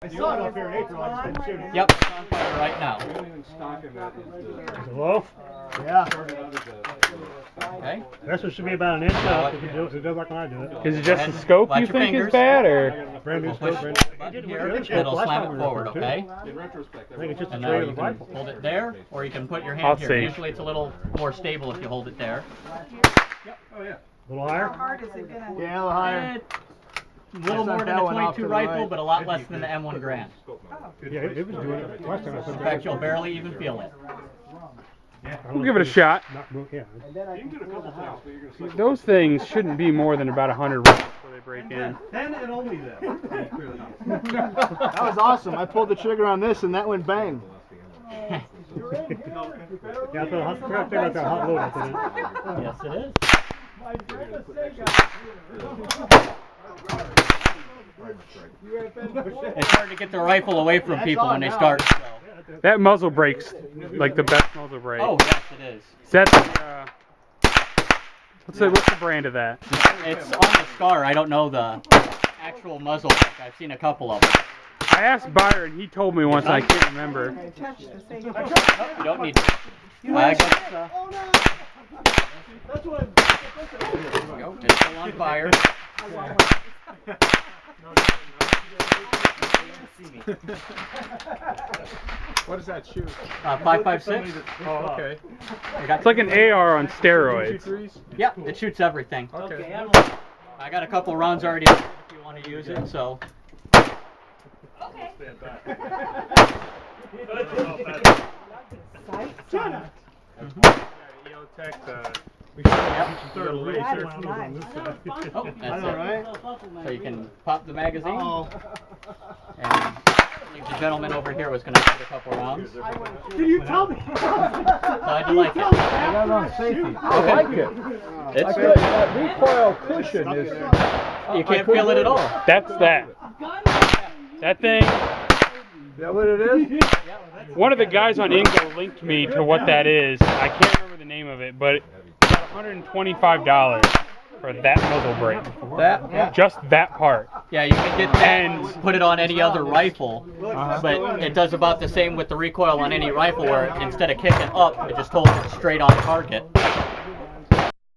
I saw it up here in April. I just didn't shoot it. Yep, it's on fire right now. Is it low? Yeah. Okay. This one should be about an inch up if it does like when I do it. Is it just the scope you think is bad, or? Brand new Push scope. the button here, it'll slam it forward, okay? I think it's just a And tray now of you the can rifle. hold it there, or you can put your hand I'll here. see. Usually it's a little more stable if you hold it there. A little higher? How hard is it gonna? Yeah, a little higher. A little more than a 22 rifle, but a lot less than the M1 Grand. Yeah, it was doing it last time I put In it fact, you'll barely even feel it. We'll give it a shot. Yeah. Those things shouldn't be more than about 100 rounds before they break in. Then and only then. That was awesome. I pulled the trigger on this and that went bang. Yeah, I forgot to think about that hot load after that. Yes, it is. It's hard to get the rifle away from people when they start. So. That muzzle breaks like the best muzzle break. Oh, yes, it is. Is that the, what's the brand of that? It's on the Scar. I don't know the actual muzzle break. I've seen a couple of them. I asked Byron, he told me once, and I can't remember. You don't need to. I guess, there we go. It's still on fire. What does that shoot? 5.56. Oh, okay. It's like an AR on steroids. Yeah, it shoots everything. Okay. I got a couple rounds already if you want to use it, so. Oh, that's it. Right? So you can pop the magazine. Oh. And I think the gentleman over here was going to shoot a couple rounds. Did you tell me? How'd you like it? I got it on safety. I like it. It's good. That recoil cushion is. You can't feel it at all. That's that. That thing, Is that what it is? one of the guys on INGO linked me to what that is. I can't remember the name of it, but it's $125 for that muzzle brake. That? Yeah. Just that part. Yeah, you can get that and put it on any other rifle, but it does about the same with the recoil on any rifle where instead of kicking up, it just holds it straight on target.